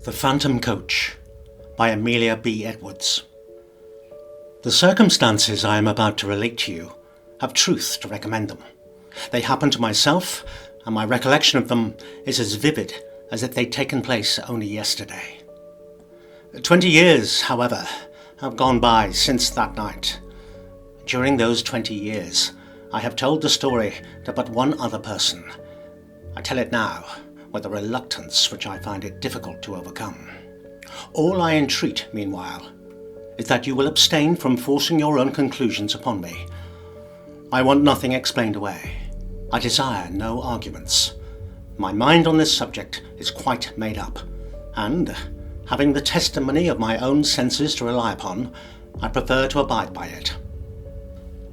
The Phantom Coach by Amelia B. Edwards. The circumstances I am about to relate to you have truth to recommend them. They happened to myself, and my recollection of them is as vivid as if they'd taken place only yesterday. 20 years, however, have gone by since that night. During those 20 years, I have told the story to but one other person. I tell it now with a reluctance which I find it difficult to overcome. All I entreat, meanwhile, is that you will abstain from forcing your own conclusions upon me. I want nothing explained away. I desire no arguments. My mind on this subject is quite made up, and, having the testimony of my own senses to rely upon, I prefer to abide by it.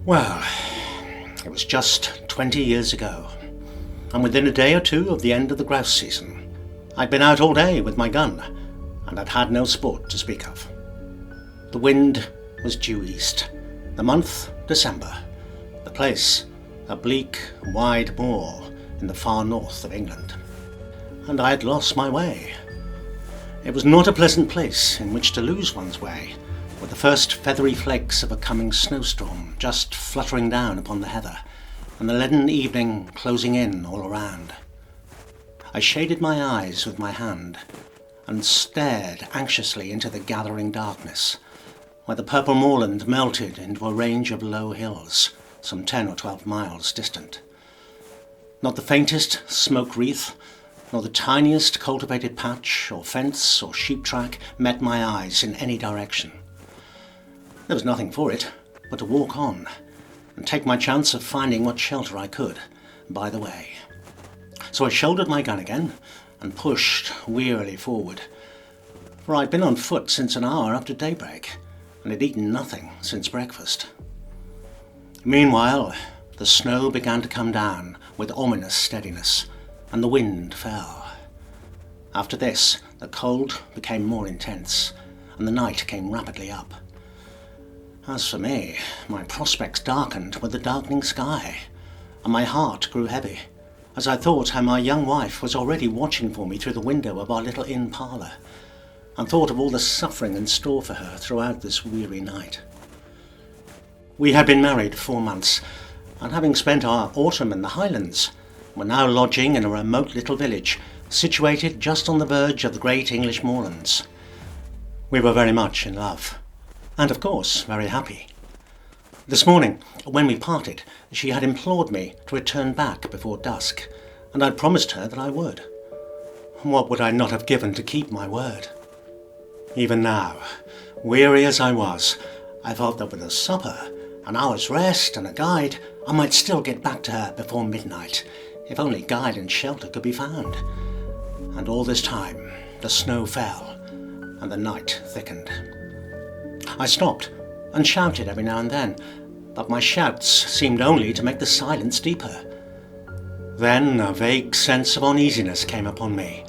Well, it was just 20 years ago, and within a day or two of the end of the grouse season, I'd been out all day with my gun, and I'd had no sport to speak of. The wind was due east, the month December, the place a bleak, wide moor in the far north of England, and I had lost my way. It was not a pleasant place in which to lose one's way, with the first feathery flakes of a coming snowstorm just fluttering down upon the heather, and the leaden evening closing in all around. I shaded my eyes with my hand, and stared anxiously into the gathering darkness, where the purple moorland melted into a range of low hills, some 10 or 12 miles distant. Not the faintest smoke wreath, nor the tiniest cultivated patch or fence or sheep track met my eyes in any direction. There was nothing for it but to walk on, and take my chance of finding what shelter I could by the way. So I shouldered my gun again, and pushed wearily forward, for I'd been on foot since an hour after daybreak, and had eaten nothing since breakfast. Meanwhile, the snow began to come down with ominous steadiness, and the wind fell. After this, the cold became more intense, and the night came rapidly up. As for me, my prospects darkened with the darkening sky, and my heart grew heavy, as I thought how my young wife was already watching for me through the window of our little inn parlour, and thought of all the suffering in store for her throughout this weary night. We had been married 4 months, and having spent our autumn in the Highlands, were now lodging in a remote little village, situated just on the verge of the great English moorlands. We were very much in love, and of course very happy. This morning, when we parted, she had implored me to return back before dusk, and I'd promised her that I would. What would I not have given to keep my word? Even now, weary as I was, I felt that with a supper, an hour's rest and a guide, I might still get back to her before midnight, if only guide and shelter could be found. And all this time, the snow fell, and the night thickened. I stopped and shouted every now and then, but my shouts seemed only to make the silence deeper. Then a vague sense of uneasiness came upon me,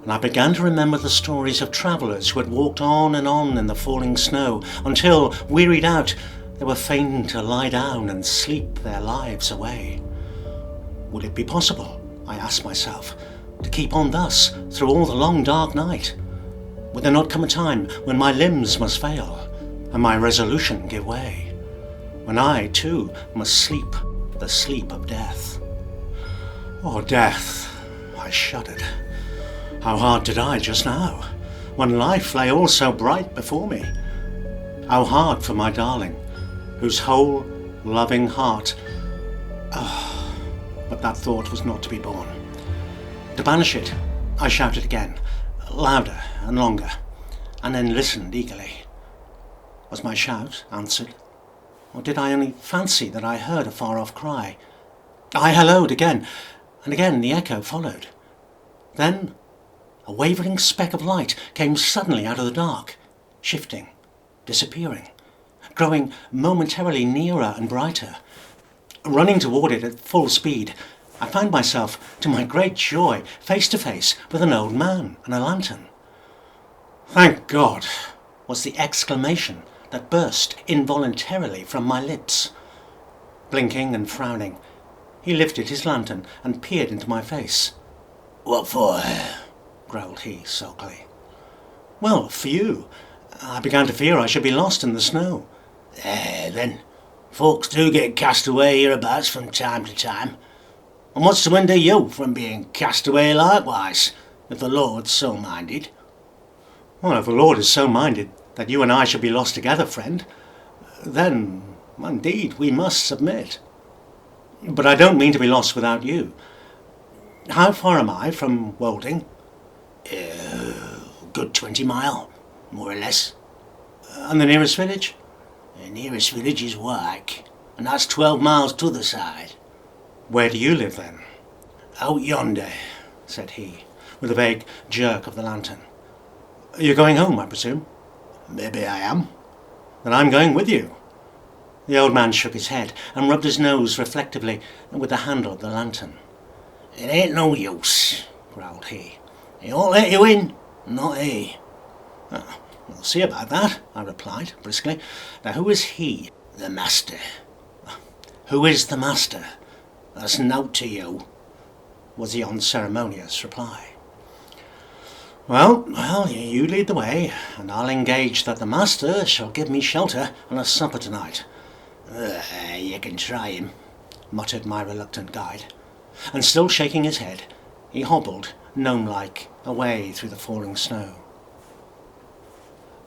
and I began to remember the stories of travellers who had walked on in the falling snow, until, wearied out, they were fain to lie down and sleep their lives away. Would it be possible, I asked myself, to keep on thus through all the long dark night? Would there not come a time when my limbs must fail, and my resolution give way, when I, too, must sleep the sleep of death? Oh, death! I shuddered. How hard to die just now, when life lay all so bright before me. How hard for my darling, whose whole loving heart... But that thought was not to be borne. To banish it, I shouted again, louder and longer, and then listened eagerly. Was my shout answered, or did I only fancy that I heard a far-off cry? I halloed again, and again the echo followed. Then a wavering speck of light came suddenly out of the dark, shifting, disappearing, growing momentarily nearer and brighter. Running toward it at full speed, I found myself, to my great joy, face to face with an old man and a lantern. "Thank God!" was the exclamation that burst involuntarily from my lips. Blinking and frowning, he lifted his lantern and peered into my face. "What for?" growled he sulkily. Well, for you. I began to fear I should be lost in the snow. Then, folks do get cast away hereabouts from time to time. And what's to hinder you from being cast away likewise, if the Lord's so minded? Well, if the Lord is so minded that you and I should be lost together, friend, then, indeed, we must submit. But I don't mean to be lost without you. How far am I from Wolding? Good 20 mile, more or less. And the nearest village? The nearest village is Wyke, and that's 12 miles to the side. Where do you live, then? Out yonder, said he, with a vague jerk of the lantern. You're going home, I presume? Maybe I am. Then I'm going with you. The old man shook his head and rubbed his nose reflectively with the handle of the lantern. It ain't no use, growled he. He won't let you in, not he. We'll see about that, I replied briskly. Now, who is he? The master. Who is the master? That's nought to you, was the unceremonious reply. Well, you lead the way, and I'll engage that the master shall give me shelter and a supper tonight. You can try him, muttered my reluctant guide, and still shaking his head, he hobbled, gnome-like, away through the falling snow.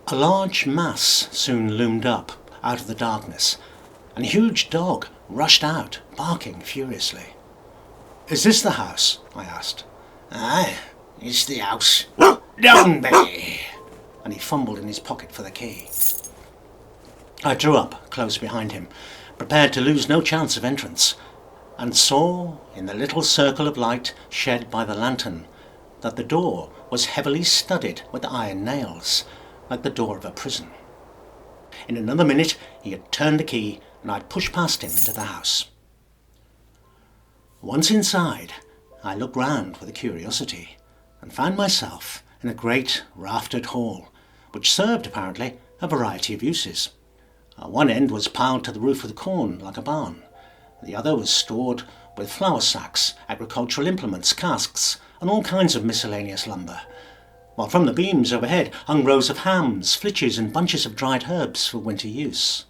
A large mass soon loomed up out of the darkness, and a huge dog rushed out, barking furiously. Is this the house? I asked. Aye, it's the house. Down be! And he fumbled in his pocket for the key. I drew up close behind him, prepared to lose no chance of entrance, and saw, in the little circle of light shed by the lantern, that the door was heavily studded with iron nails, like the door of a prison. In another minute he had turned the key, and I pushed past him into the house. Once inside, I looked round with curiosity, and found myself in a great raftered hall, which served, apparently, a variety of uses. One end was piled to the roof with corn, like a barn. The other was stored with flour sacks, agricultural implements, casks, and all kinds of miscellaneous lumber, while from the beams overhead hung rows of hams, flitches, and bunches of dried herbs for winter use.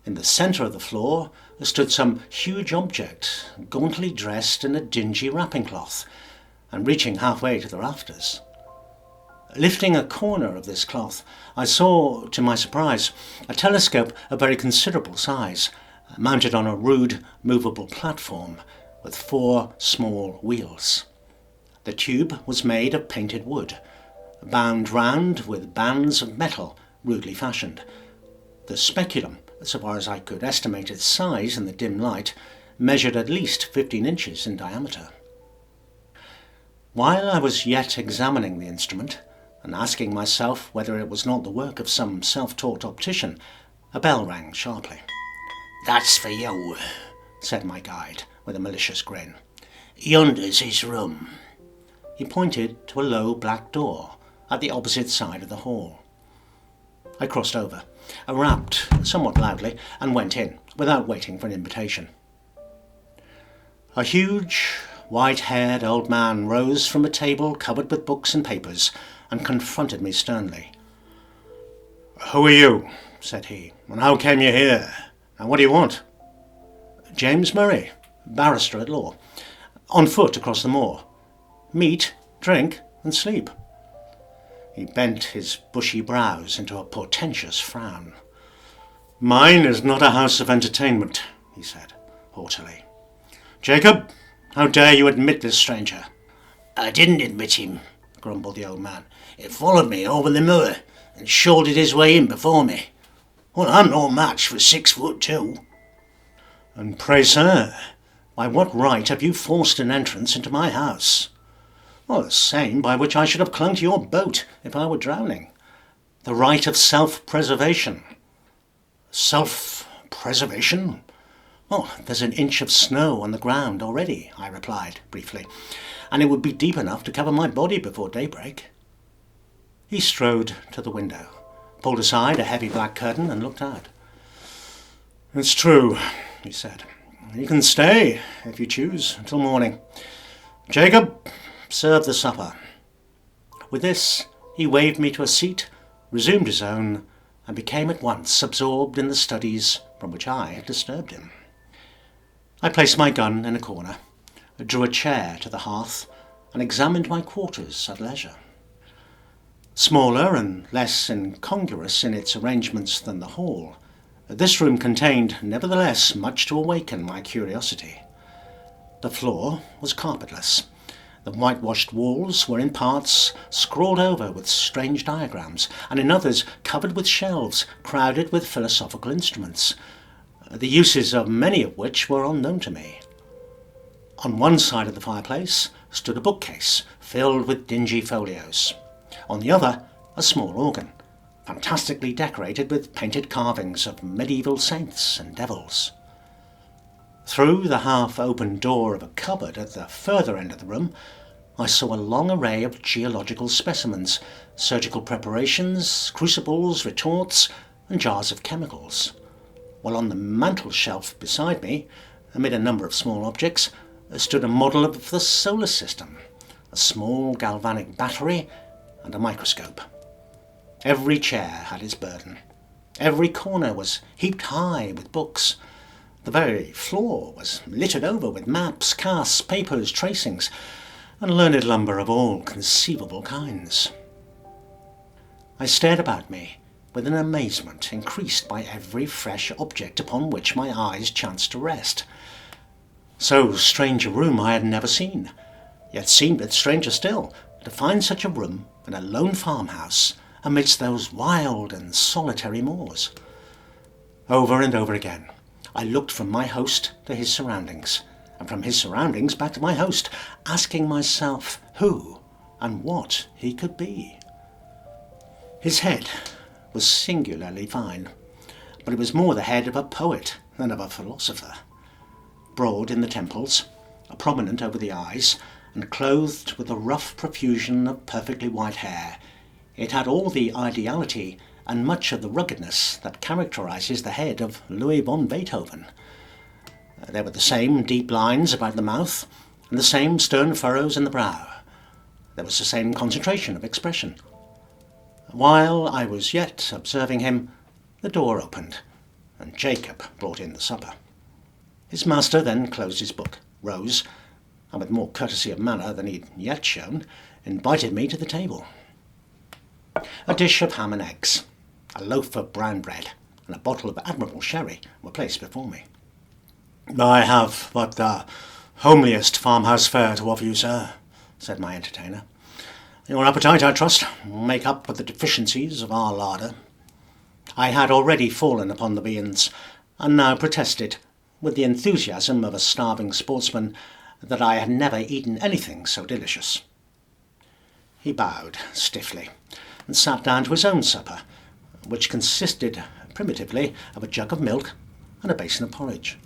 In the centre of the floor stood some huge object, gauntly dressed in a dingy wrapping cloth, and reaching halfway to the rafters. Lifting a corner of this cloth, I saw, to my surprise, a telescope of very considerable size, mounted on a rude, movable platform, with 4 small wheels. The tube was made of painted wood, bound round with bands of metal rudely fashioned. The speculum, so far as I could estimate its size in the dim light, measured at least 15 inches in diameter. While I was yet examining the instrument, and asking myself whether it was not the work of some self-taught optician, a bell rang sharply. That's for you, said my guide, with a malicious grin. Yonder's his room. He pointed to a low black door at the opposite side of the hall. I crossed over, rapped somewhat loudly, and went in, without waiting for an invitation. A huge, white-haired old man rose from a table covered with books and papers, and confronted me sternly. "Who are you?" said he, "and how came you here? And what do you want?" "James Murray, barrister at law. On foot across the moor. Meat, drink, and sleep." He bent his bushy brows into a portentous frown. "Mine is not a house of entertainment," he said, haughtily. "Jacob, how dare you admit this stranger?" "I didn't admit him," grumbled the old man. "He followed me over the moor and shouldered his way in before me. Well, I'm no match for 6'2". "And pray, sir, by what right have you forced an entrance into my house?" "Well, the same by which I should have clung to your boat if I were drowning. The right of self-preservation." "Self-preservation? Well, there's an inch of snow on the ground already," I replied briefly, "and it would be deep enough to cover my body before daybreak." He strode to the window, pulled aside a heavy black curtain, and looked out. "It's true," he said. "You can stay, if you choose, until morning. Jacob, serve the supper." With this, He waved me to a seat, resumed his own, and became at once absorbed in the studies from which I had disturbed him. I placed my gun in a corner, drew a chair to the hearth, and examined my quarters at leisure. Smaller and less incongruous in its arrangements than the hall, this room contained, nevertheless, much to awaken my curiosity. The floor was carpetless. The whitewashed walls were in parts scrawled over with strange diagrams, and in others covered with shelves crowded with philosophical instruments, the uses of many of which were unknown to me. On one side of the fireplace stood a bookcase filled with dingy folios. On the other, a small organ, fantastically decorated with painted carvings of medieval saints and devils. Through the half-open door of a cupboard at the further end of the room, I saw a long array of geological specimens, surgical preparations, crucibles, retorts, and jars of chemicals, while on the mantel-shelf beside me, amid a number of small objects, stood a model of the solar system, a small galvanic battery, and a microscope. Every chair had its burden. Every corner was heaped high with books. The very floor was littered over with maps, casts, papers, tracings, and learned lumber of all conceivable kinds. I stared about me with an amazement increased by every fresh object upon which my eyes chanced to rest. So strange a room I had never seen, yet seemed it stranger still to find such a room in a lone farmhouse amidst those wild and solitary moors. Over and over again I looked from my host to his surroundings, and from his surroundings back to my host, asking myself who and what he could be. His head was singularly fine, but it was more the head of a poet than of a philosopher. Broad in the temples, prominent over the eyes, and clothed with a rough profusion of perfectly white hair, it had all the ideality and much of the ruggedness that characterizes the head of Louis von Beethoven. There were the same deep lines about the mouth, and the same stern furrows in the brow. There was the same concentration of expression. While I was yet observing him, the door opened, and Jacob brought in the supper. His master then closed his book, rose, and with more courtesy of manner than he'd yet shown, invited me to the table. A dish of ham and eggs, a loaf of brown bread, and a bottle of admirable sherry were placed before me. "I have but the homeliest farmhouse fare to offer you, sir," said my entertainer. "Your appetite, I trust, will make up for the deficiencies of our larder." I had already fallen upon the viands, and now protested, with the enthusiasm of a starving sportsman, that I had never eaten anything so delicious. He bowed stiffly, and sat down to his own supper, which consisted primitively of a jug of milk and a basin of porridge.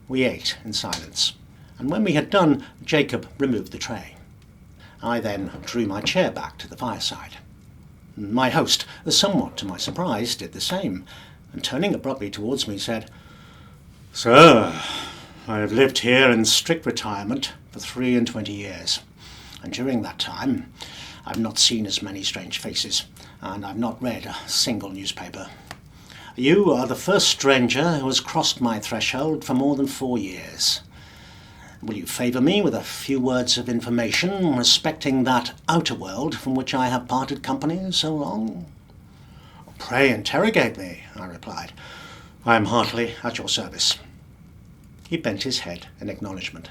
We ate in silence, and when we had done, Jacob removed the tray. I then drew my chair back to the fireside. My host, somewhat to my surprise, did the same, and turning abruptly towards me, said, "Sir, I have lived here in strict retirement for 23 years, and during that time I've not seen as many strange faces, and I've not read a single newspaper. You are the first stranger who has crossed my threshold for more than 4 years. Will you favour me with a few words of information respecting that outer world from which I have parted company so long?" "Pray interrogate me," I replied. "I am heartily at your service." He bent his head in acknowledgment,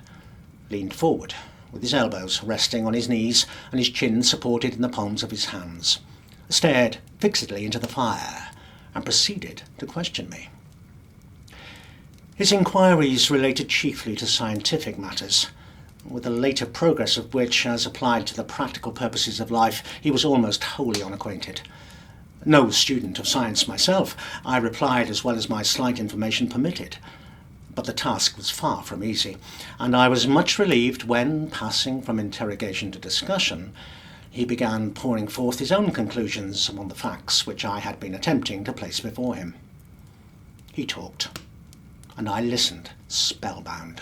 leaned forward, with his elbows resting on his knees and his chin supported in the palms of his hands, stared fixedly into the fire, and proceeded to question me. His inquiries related chiefly to scientific matters, with the later progress of which, as applied to the practical purposes of life, he was almost wholly unacquainted. No student of science myself, I replied as well as my slight information permitted, but the task was far from easy, and I was much relieved when, passing from interrogation to discussion, he began pouring forth his own conclusions upon the facts which I had been attempting to place before him. He talked, and I listened, spellbound.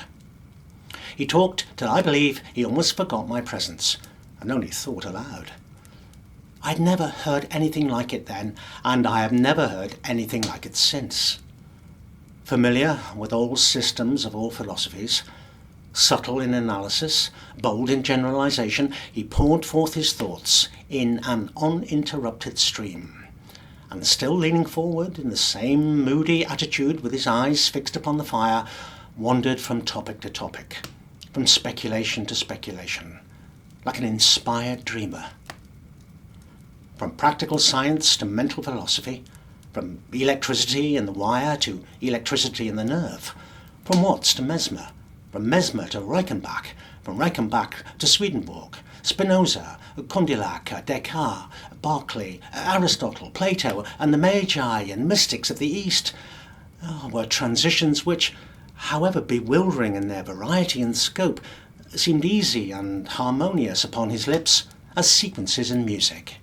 He talked till I believe he almost forgot my presence, and only thought aloud. I'd never heard anything like it then, and I have never heard anything like it since. Familiar with all systems of all philosophies, subtle in analysis, bold in generalization, he poured forth his thoughts in an uninterrupted stream, and still leaning forward in the same moody attitude with his eyes fixed upon the fire, wandered from topic to topic, from speculation to speculation, like an inspired dreamer. From practical science to mental philosophy, from electricity in the wire to electricity in the nerve, from Watts to Mesmer, from Mesmer to Reichenbach, from Reichenbach to Swedenborg, Spinoza, Condillac, Descartes, Berkeley, Aristotle, Plato, and the Magi and mystics of the East were transitions which, however bewildering in their variety and scope, seemed easy and harmonious upon his lips as sequences in music.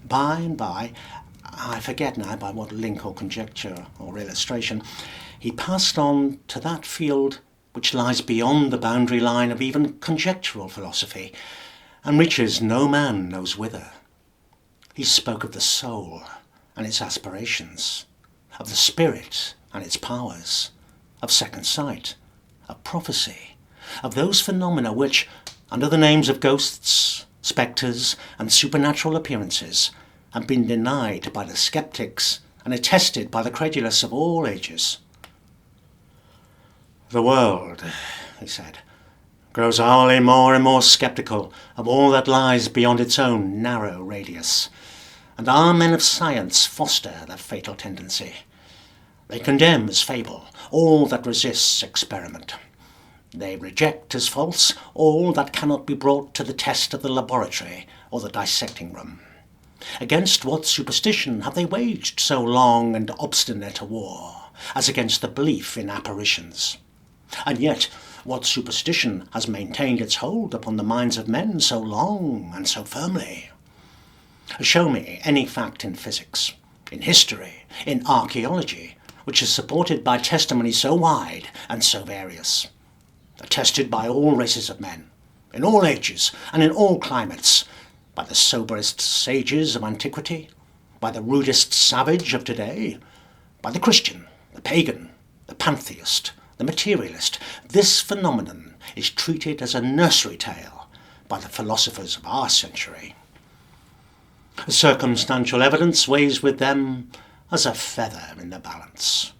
By and by, I forget now by what link or conjecture or illustration, he passed on to that field which lies beyond the boundary line of even conjectural philosophy, and reaches no man knows whither. He spoke of the soul and its aspirations, of the spirit and its powers, of second sight, of prophecy, of those phenomena which, under the names of ghosts, spectres, and supernatural appearances, have been denied by the sceptics and attested by the credulous of all ages. The world, he said, grows hourly more and more sceptical of all that lies beyond its own narrow radius, and our men of science foster that fatal tendency. They condemn as fable all that resists experiment. They reject as false all that cannot be brought to the test of the laboratory or the dissecting room. Against what superstition have they waged so long and obstinate a war, as against the belief in apparitions? And yet, what superstition has maintained its hold upon the minds of men so long and so firmly? Show me any fact in physics, in history, in archaeology, which is supported by testimony so wide and so various, attested by all races of men, in all ages and in all climates, by the soberest sages of antiquity, by the rudest savage of today, by the Christian, the pagan, the pantheist, the materialist. This phenomenon is treated as a nursery tale by the philosophers of our century. Circumstantial evidence weighs with them as a feather in the balance.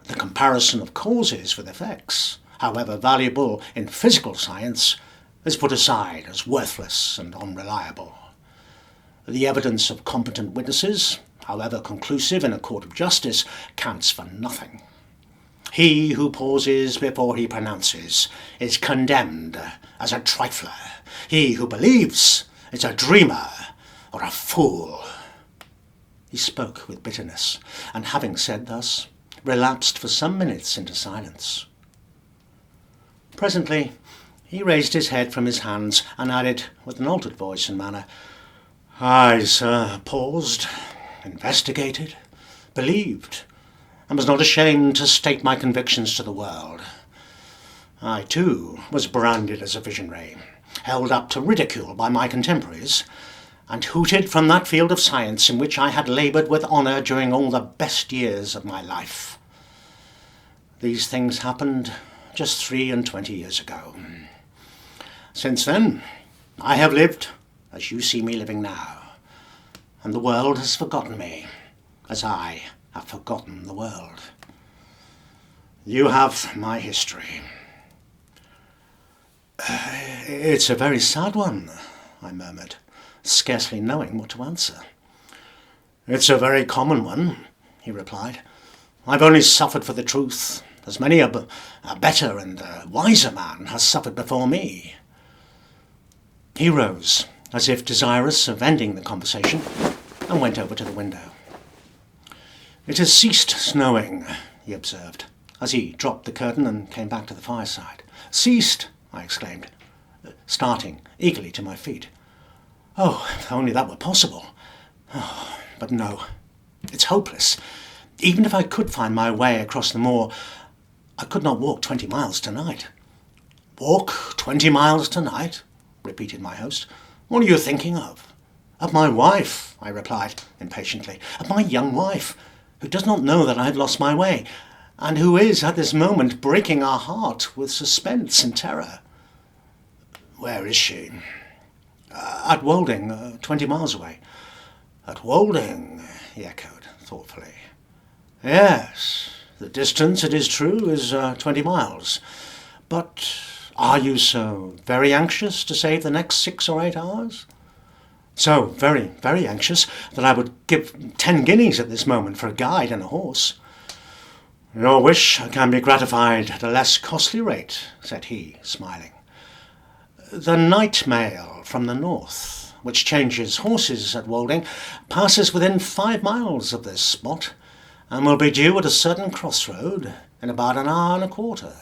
The comparison of causes with effects, however valuable in physical science, is put aside as worthless and unreliable. The evidence of competent witnesses, however conclusive in a court of justice, counts for nothing. He who pauses before he pronounces is condemned as a trifler. He who believes is a dreamer or a fool. He spoke with bitterness, and having said thus, relapsed for some minutes into silence. Presently he raised his head from his hands and added, with an altered voice and manner, "I, sir, paused, investigated, believed, and was not ashamed to state my convictions to the world. I, too, was branded as a visionary, held up to ridicule by my contemporaries, and hooted from that field of science in which I had laboured with honour during all the best years of my life. These things happened just 23 years ago. Since then, I have lived as you see me living now, and the world has forgotten me, as I have forgotten the world. You have my history." "It's a very sad one," I murmured, scarcely knowing what to answer. "It's a very common one," he replied. "I've only suffered for the truth, as many a better and a wiser man has suffered before me." He rose, as if desirous of ending the conversation, and went over to the window. "It has ceased snowing," he observed, as he dropped the curtain and came back to the fireside. "Ceased!" I exclaimed, starting eagerly to my feet. "Oh, if only that were possible! Oh, but no, it's hopeless. Even if I could find my way across the moor, I could not walk 20 miles tonight." "Walk 20 miles tonight?" repeated my host. "What are you thinking of? Of my wife, I replied impatiently. Of my young wife, who does not know that I have lost my way, and who is at this moment breaking our heart with suspense and terror. Where is she? At Wolding, 20 miles away. At Wolding, he echoed thoughtfully. Yes, the distance, it is true, is 20 miles. But are you so very anxious to save the next 6 or 8 hours? So very, very anxious that I would give 10 guineas at this moment for a guide and a horse. Your wish can be gratified at a less costly rate, said he, smiling. The night mail from the north, which changes horses at Wolding, passes within 5 miles of this spot, and will be due at a certain crossroad in about an hour and a quarter.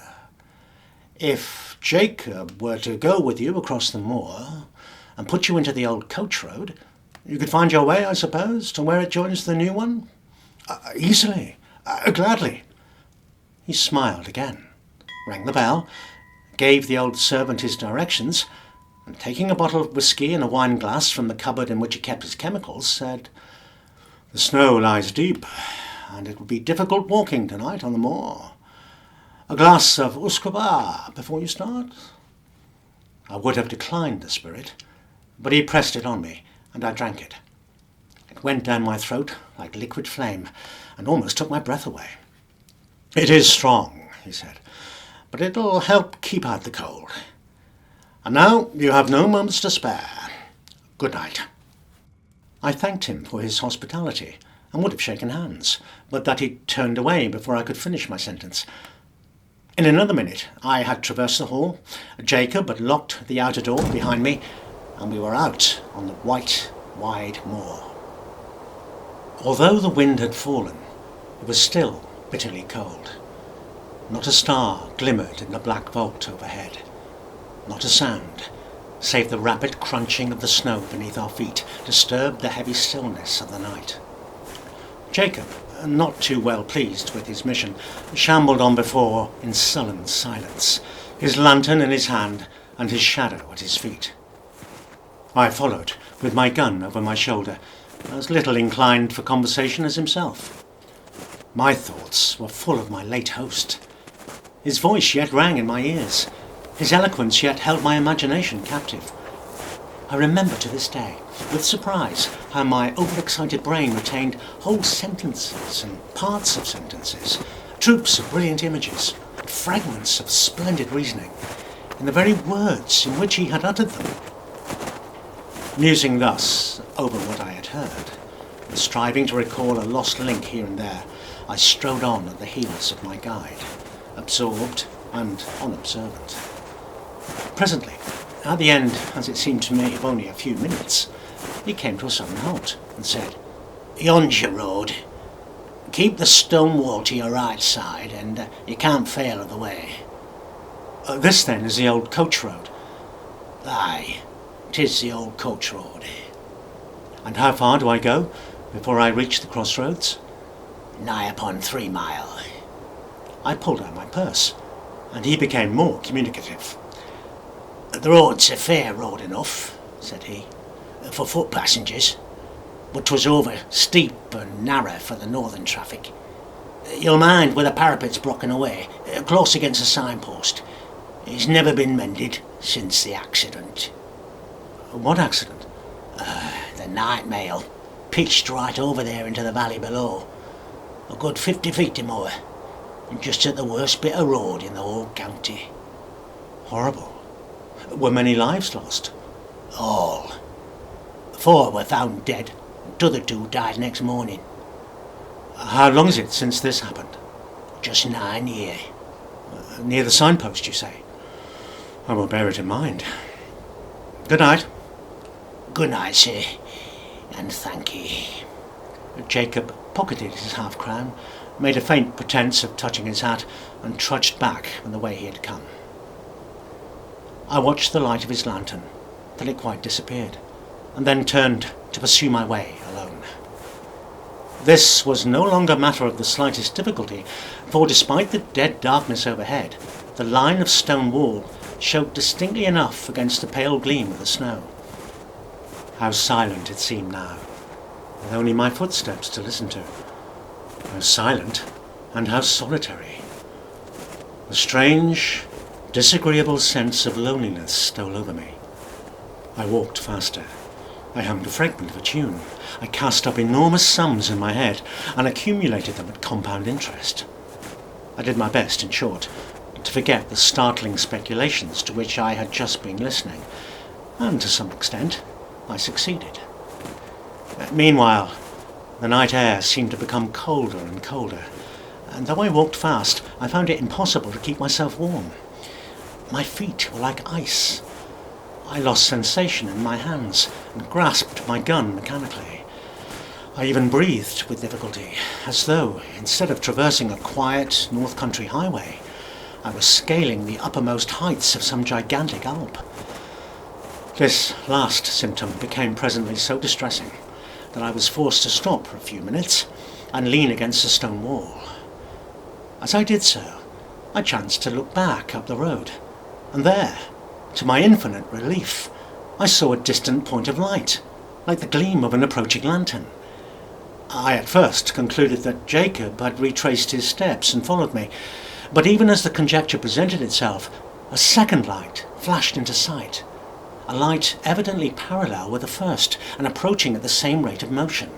If Jacob were to go with you across the moor and put you into the old coach road, you could find your way, I suppose, to where it joins the new one? Easily. Gladly. He smiled again, rang the bell, gave the old servant his directions, and taking a bottle of whisky and a wine glass from the cupboard in which he kept his chemicals, said, The snow lies deep, and it would be difficult walking tonight on the moor. A glass of usquebaugh before you start? I would have declined the spirit, but he pressed it on me, and I drank it. It went down my throat like liquid flame, and almost took my breath away. It is strong, he said, but it'll help keep out the cold. And now you have no moments to spare. Good night. I thanked him for his hospitality, and would have shaken hands, but that he turned away before I could finish my sentence. In another minute I had traversed the hall, Jacob had locked the outer door behind me, and we were out on the white, wide moor. Although the wind had fallen, it was still bitterly cold. Not a star glimmered in the black vault overhead. Not a sound, save the rapid crunching of the snow beneath our feet, disturbed the heavy stillness of the night. Jacob, not too well pleased with his mission, shambled on before in sullen silence, his lantern in his hand and his shadow at his feet. I followed, with my gun over my shoulder, as little inclined for conversation as himself. My thoughts were full of my late host. His voice yet rang in my ears. His eloquence yet held my imagination captive. I remember to this day, with surprise, how my overexcited brain retained whole sentences and parts of sentences, troops of brilliant images, and fragments of splendid reasoning, in the very words in which he had uttered them. Musing thus over what I had heard, and striving to recall a lost link here and there, I strode on at the heels of my guide, absorbed and unobservant. Presently, at the end, as it seemed to me, of only a few minutes, he came to a sudden halt and said, "Yon's your road. Keep the stone wall to your right side, and you can't fail of the way." This, then, is the old coach road? Aye, 'tis the old coach road. And how far do I go before I reach the crossroads? Nigh upon 3 mile. I pulled out my purse, and he became more communicative. The road's a fair road enough, said he, for foot passengers, but 'twas over steep and narrow for the northern traffic. You'll mind where the parapet's broken away, close against a signpost. It's never been mended since the accident. What accident? The night mail pitched right over there into the valley below, a good 50 feet or more, and just at the worst bit of road in the whole county. Horrible. Were many lives lost? All. 4 were found dead, and t'other 2 died next morning. How long is it since this happened? Just 9 year. Near the signpost, you say? I will bear it in mind. Good night. Good night, sir, and thank ye. Jacob pocketed his half-crown, made a faint pretence of touching his hat, and trudged back in the way he had come. I watched the light of his lantern till it quite disappeared, and then turned to pursue my way alone. This was no longer matter of the slightest difficulty, for despite the dead darkness overhead, the line of stone wall showed distinctly enough against the pale gleam of the snow. How silent it seemed now, with only my footsteps to listen to. How silent and how solitary. A strange, disagreeable sense of loneliness stole over me. I walked faster. I hummed a fragment of a tune. I cast up enormous sums in my head and accumulated them at compound interest. I did my best, in short, to forget the startling speculations to which I had just been listening, and to some extent I succeeded. Meanwhile, the night air seemed to become colder and colder, and though I walked fast, I found it impossible to keep myself warm. My feet were like ice. I lost sensation in my hands and grasped my gun mechanically. I even breathed with difficulty, as though, instead of traversing a quiet North Country highway, I was scaling the uppermost heights of some gigantic Alp. This last symptom became presently so distressing that I was forced to stop for a few minutes and lean against a stone wall. As I did so, I chanced to look back up the road, and there, to my infinite relief, I saw a distant point of light, like the gleam of an approaching lantern. I at first concluded that Jacob had retraced his steps and followed me, but even as the conjecture presented itself, a second light flashed into sight, a light evidently parallel with the first and approaching at the same rate of motion.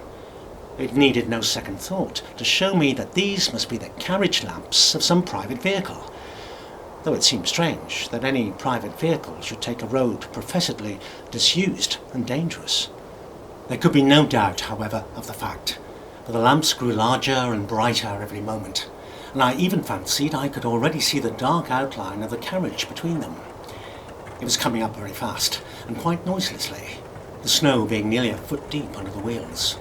It needed no second thought to show me that these must be the carriage lamps of some private vehicle, though it seemed strange that any private vehicle should take a road professedly disused and dangerous. There could be no doubt, however, of the fact, for the lamps grew larger and brighter every moment, and I even fancied I could already see the dark outline of the carriage between them. It was coming up very fast, and quite noiselessly, the snow being nearly a foot deep under the wheels.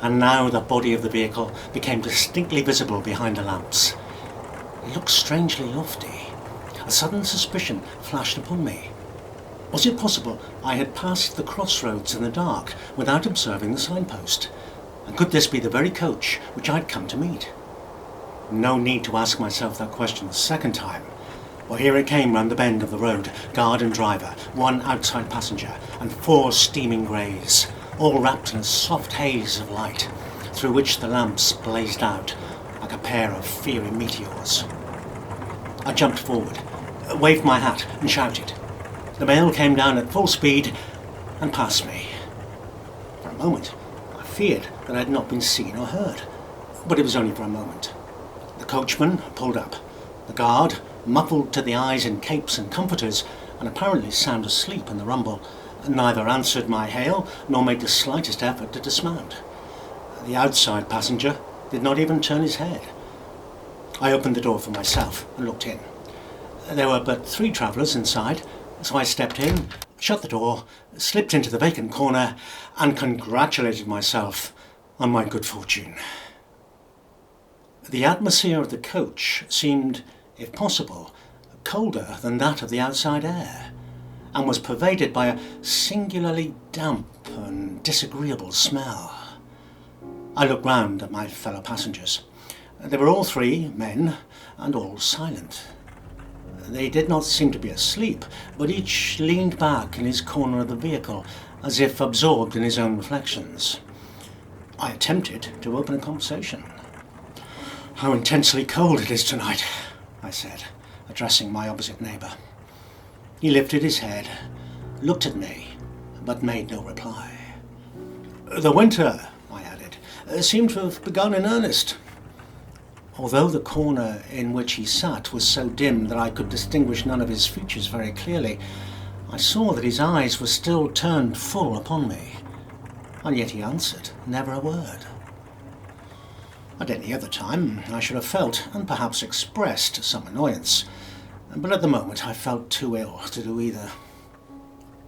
And now the body of the vehicle became distinctly visible behind the lamps. It looked strangely lofty. A sudden suspicion flashed upon me. Was it possible I had passed the crossroads in the dark without observing the signpost? And could this be the very coach which I had come to meet? No need to ask myself that question a second time, for here it came round the bend of the road, guard and driver, one outside passenger, and 4 steaming greys, all wrapped in a soft haze of light, through which the lamps blazed out like a pair of fiery meteors. I jumped forward, waved my hat and shouted. The mail came down at full speed and passed me. For a moment I feared that I had not been seen or heard, but it was only for a moment. The coachman pulled up. The guard, muffled to the eyes in capes and comforters and apparently sound asleep in the rumble, neither answered my hail nor made the slightest effort to dismount. The outside passenger did not even turn his head. I opened the door for myself and looked in. There were but 3 travellers inside, so I stepped in, shut the door, slipped into the vacant corner, and congratulated myself on my good fortune. The atmosphere of the coach seemed, if possible, colder than that of the outside air, and was pervaded by a singularly damp and disagreeable smell. I looked round at my fellow passengers. They were all 3 men, and all silent. They did not seem to be asleep, but each leaned back in his corner of the vehicle, as if absorbed in his own reflections. I attempted to open a conversation. "How intensely cold it is tonight," I said, addressing my opposite neighbour. He lifted his head, looked at me, but made no reply. "The winter," I added, "seemed to have begun in earnest." Although the corner in which he sat was so dim that I could distinguish none of his features very clearly, I saw that his eyes were still turned full upon me, and yet he answered never a word. At any other time I should have felt, and perhaps expressed, some annoyance, but at the moment I felt too ill to do either.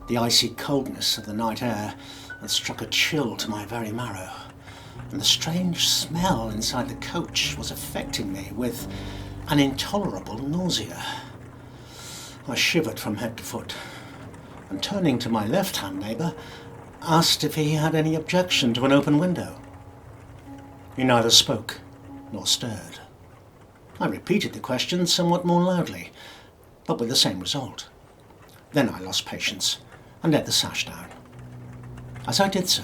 The icy coldness of the night air had struck a chill to my very marrow, and the strange smell inside the coach was affecting me with an intolerable nausea. I shivered from head to foot, and turning to my left-hand neighbour, asked if he had any objection to an open window. He neither spoke nor stirred. I repeated the question somewhat more loudly, but with the same result. Then I lost patience and let the sash down. As I did so,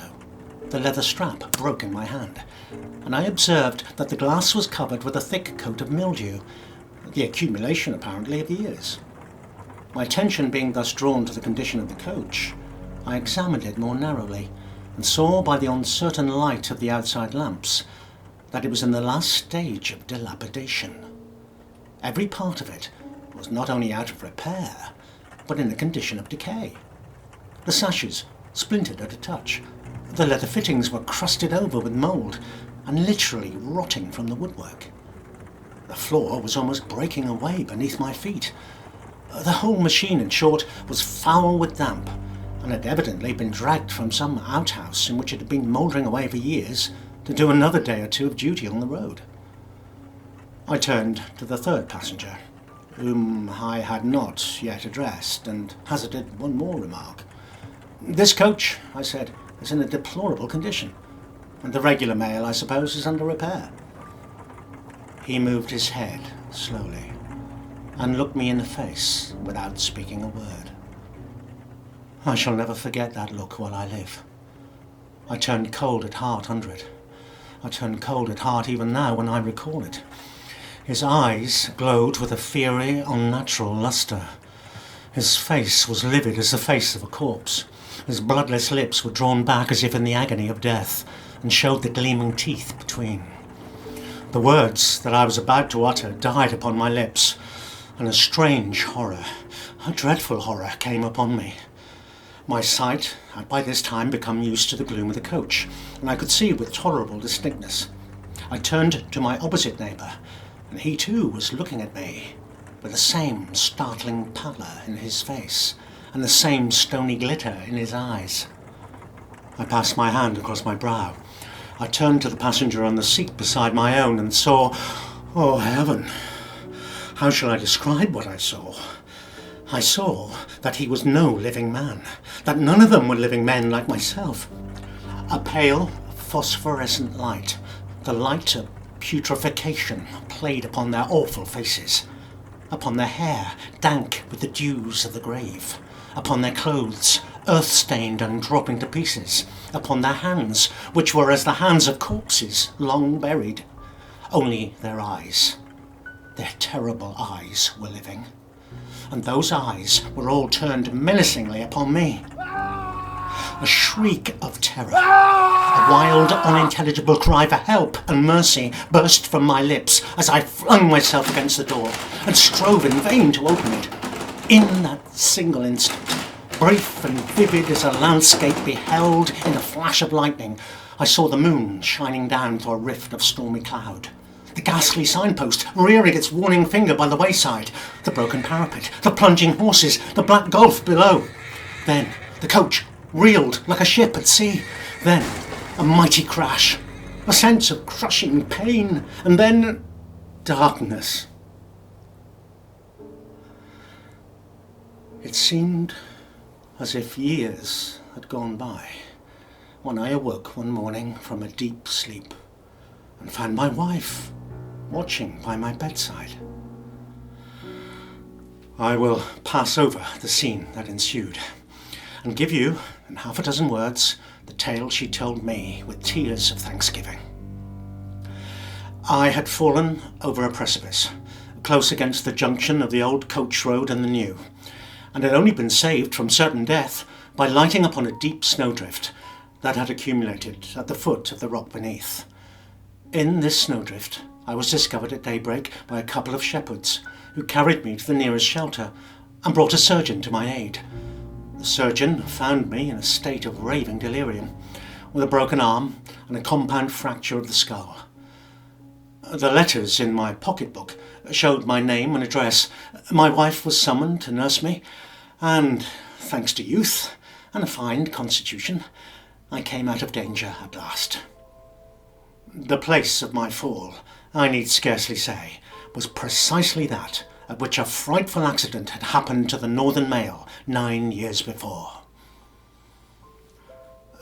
the leather strap broke in my hand, and I observed that the glass was covered with a thick coat of mildew, the accumulation apparently of years. My attention being thus drawn to the condition of the coach, I examined it more narrowly, and saw by the uncertain light of the outside lamps that it was in the last stage of dilapidation. Every part of it was not only out of repair, but in a condition of decay. The sashes splintered at a touch. The leather fittings were crusted over with mould and literally rotting from the woodwork. The floor was almost breaking away beneath my feet. The whole machine, in short, was foul with damp, and had evidently been dragged from some outhouse in which it had been mouldering away for years to do another day or two of duty on the road. I turned to the third passenger, whom I had not yet addressed, and hazarded one more remark. "This coach," I said, "is in a deplorable condition, and the regular mail, I suppose, is under repair." He moved his head slowly and looked me in the face without speaking a word. I shall never forget that look while I live. I turned cold at heart under it. I turn cold at heart even now when I recall it. His eyes glowed with a fiery, unnatural lustre. His face was livid as the face of a corpse. His bloodless lips were drawn back as if in the agony of death, and showed the gleaming teeth between. The words that I was about to utter died upon my lips, and a strange horror, a dreadful horror, came upon me. My sight had by this time become used to the gloom of the coach, and I could see with tolerable distinctness. I turned to my opposite neighbour, and he too was looking at me, with the same startling pallor in his face, and the same stony glitter in his eyes. I passed my hand across my brow. I turned to the passenger on the seat beside my own and saw, oh heaven, how shall I describe what I saw? I saw that he was no living man, that none of them were living men like myself. A pale, phosphorescent light, the light of putrefaction, played upon their awful faces, upon their hair, dank with the dews of the grave, upon their clothes, earth-stained and dropping to pieces, upon their hands, which were as the hands of corpses long buried. Only their eyes, their terrible eyes, were living, and those eyes were all turned menacingly upon me. A shriek of terror, a wild, unintelligible cry for help and mercy burst from my lips as I flung myself against the door and strove in vain to open it. In that single instant, brief and vivid as a landscape beheld in a flash of lightning, I saw the moon shining down through a rift of stormy cloud, the ghastly signpost rearing its warning finger by the wayside, the broken parapet, the plunging horses, the black gulf below. Then the coach reeled like a ship at sea. Then a mighty crash, a sense of crushing pain, and then darkness. It seemed as if years had gone by when I awoke one morning from a deep sleep and found my wife watching by my bedside. I will pass over the scene that ensued and give you, in half a dozen words, the tale she told me with tears of thanksgiving. I had fallen over a precipice, close against the junction of the old coach road and the new, and had only been saved from certain death by lighting upon a deep snowdrift that had accumulated at the foot of the rock beneath. In this snowdrift I was discovered at daybreak by a couple of shepherds, who carried me to the nearest shelter and brought a surgeon to my aid. The surgeon found me in a state of raving delirium, with a broken arm and a compound fracture of the skull. The letters in my pocketbook showed my name and address. My wife was summoned to nurse me, and, thanks to youth and a fine constitution, I came out of danger at last. The place of my fall, I need scarcely say, was precisely that at which a frightful accident had happened to the Northern Mail 9 years before.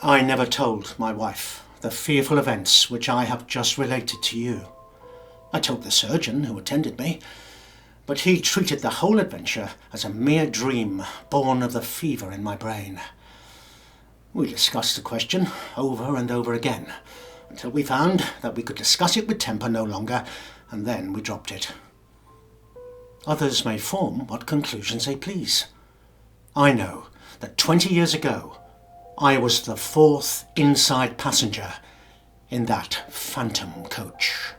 I never told my wife the fearful events which I have just related to you. I told the surgeon who attended me, but he treated the whole adventure as a mere dream born of the fever in my brain. We discussed the question over and over again, until we found that we could discuss it with temper no longer, and then we dropped it. Others may form what conclusions they please. I know that 20 years ago, I was the fourth inside passenger in that phantom coach.